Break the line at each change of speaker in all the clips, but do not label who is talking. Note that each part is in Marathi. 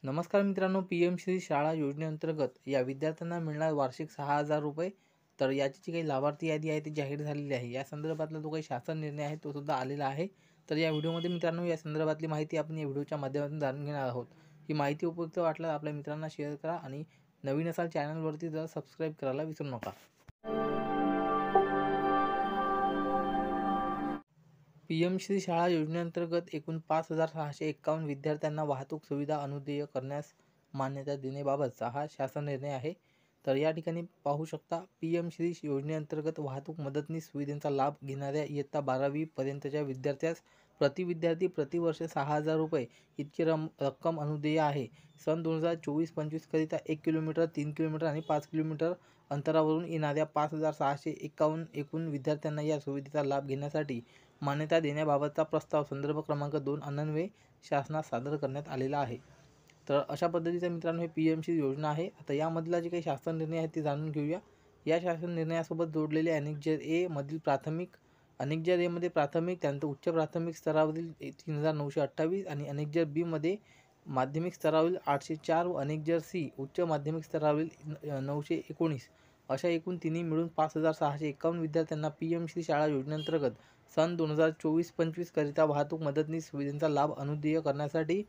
नमस्कार मित्रांनो, पी श्री शाळा योजनेअंतर्गत या विद्यार्थ्यांना मिळणार वार्षिक 6,000 रुपये. तर याची जी काही लाभार्थी यादी आहे ती जाहीर झालेली आहे. या संदर्भातला जो काही शासन निर्णय आहे तो सुद्धा आलेला आहे. तर या व्हिडिओमध्ये मित्रांनो या संदर्भातली माहिती आपण या व्हिडिओच्या माध्यमातून जाणून घेणार आहोत. ही माहिती उपयुक्त वाटल्यास आपल्या मित्रांना शेअर करा आणि नवीन असाल चॅनलवरती तर सबस्क्राईब करायला विसरू नका. श्री शाळा योजनेअंतर्गत एकूण 5,651 विद्यार्थ्यांना वाहतूक सुविधा अनुदेय करण्यास मान्यता देण्याबाबतचा हा शासन निर्णय आहे. तर या ठिकाणी पाहू शकता, श्री योजनेअंतर्गत वाहतूक मदतनीस सुविधेचा लाभ घेणाऱ्या इयत्ता 12वी पर्यंतच्या विद्यार्थ्यास प्रति विद्यार्थी प्रतिवर्ष 6,000 रुपये इतकी रक्कम अनुदेय आहे. सन 2024-25 करिता 1 किलोमीटर, 3 किलोमीटर आणि 5 किलोमीटर अंतरावरून येणाऱ्या 5,651 एकूण विद्यार्थ्यांना या सुविधेचा लाभ घेण्यासाठी मान्यता देण्याबाबतचा प्रस्ताव संदर्भ क्रमांक 2 अन्वये शासनास सादर करण्यात आलेला आहे. तर अशा पद्धतीचा मित्रांनो हे श्री योजना आहे. आता यामधला जे काही शासन निर्णय आहेत ते जाणून घेऊया. या शासन निर्णयासोबत जोडलेले अनेक्झर ए मधील प्राथमिक, अनेक्झर ए मध्ये प्राथमिक, त्यानंतर उच्च प्राथमिक स्तरावरील 3,928 आणि अनेक्झर बी मध्ये माध्यमिक स्तरावरील 804 व अनेक्झर सी उच्च माध्यमिक स्तरावरील 919 अशा एकूण तिन्ही मिळून 5,651 विद्यार्थ्यांना श्री शाळा योजनेअंतर्गत सन 2024-25 करिता वाहतूक मदतनीस सुविधेचा लाभ अनुदेय करण्यासाठी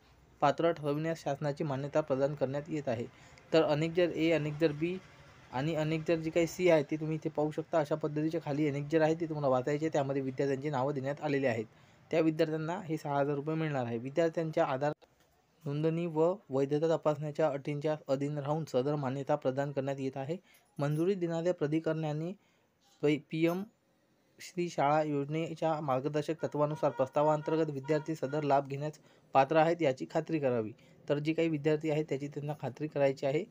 पात्र ठरविण्यास शासनाची मान्यता प्रदान करण्यात येत आहे. तर अनेक्झर ए, अनेक्झर बी आणि अनेक्झर जी काही सी आहे ते तुम्ही इथे पाहू शकता. अशा पद्धतीचे खाली अनेक्झर आहे ते तुम्हाला वाचायचे. त्यामध्ये विद्यार्थ्यांची नावं देण्यात आलेली आहेत. त्या विद्यार्थ्यांना हे 6,000 रुपये मिळणार आहे. विद्यार्थ्यांच्या आधार नोंदणी व वैधता तपासण्याच्या अटींच्या अधीन राहून सदर मान्यता प्रदान करण्यात येत आहे. मंजुरी देणाऱ्या प्राधिकरणाने श्री शाळा योजनेच्या मार्गदर्शक तत्वानुसार प्रस्तावांतर्गत विद्यार्थी सदर लाभ घेण्यास पात्र आहेत याची खात्री करावी. तर जे काही विद्यार्थी आहेत त्याची त्यांना खात्री करायची आहे.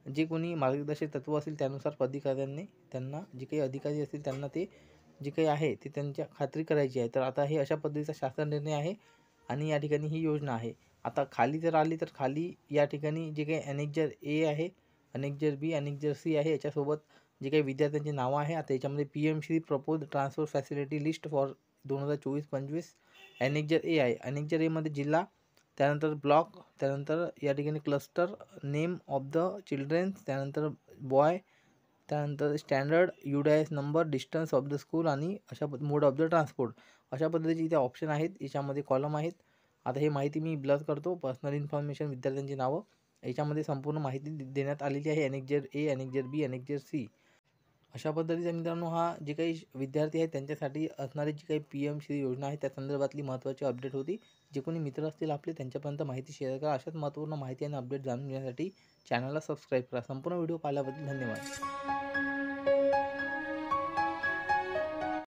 जे कोणी मार्गदर्शक तत्व असेल त्यानुसार प्राधिकरणाने त्यांना, जे काही अधिकारी असतील त्यांना ते जे काही आहे ते त्यांच्या खात्री करायची आहे. तर आता हे अशा पद्धतीचा शासन निर्णय आहे आणि या ठिकाणी ही योजना आहे. आता खाली जर आली तर खाली या ठिकाणी जे काही अनेक्झर ए आहे, अनेक्झर बी, अनेक्झर सी आहे याच्यासोबत जे काही विद्यार्थ्यांची नावं आहे. आता याच्यामध्ये Shri propose transfer facility list for 2024-25 अनेक्झर ए आहे. अनेक्झर एमध्ये जिल्हा, त्यानंतर ब्लॉक, त्यानंतर या ठिकाणी cluster, name of the children's, त्यानंतर बॉय, त्यानंतर standard, UDIS number, distance of the school आणि अशा मोड ऑफ द ट्रान्सपोर्ट अशा पद्धतीचे इथे ऑप्शन आहेत. याच्यामध्ये कॉलम आहेत. आता ही माहिती मी ब्लर करतो. पर्सनल इन्फॉर्मेशन, विद्यार्थ्यांची नावं, याच्यामध्ये संपूर्ण माहिती देण्यात आलेली आहे. अनेक्झर ए, अनेक्झर बी, अनेक्झर सी अशा पद्धतीचा मित्रांनो हा जे काही विद्यार्थी आहेत त्यांच्यासाठी असणारी जी काही श्री योजना आहे त्या संदर्भातली महत्त्वाची अपडेट होती. जे कोणी मित्र असतील आपले त्यांच्यापर्यंत माहिती शेअर करा. अशाच महत्त्वपूर्ण माहिती आणि अपडेट जाणून घेण्यासाठी चॅनलला सबस्क्राईब करा. संपूर्ण व्हिडिओ पाहिल्याबद्दल धन्यवाद.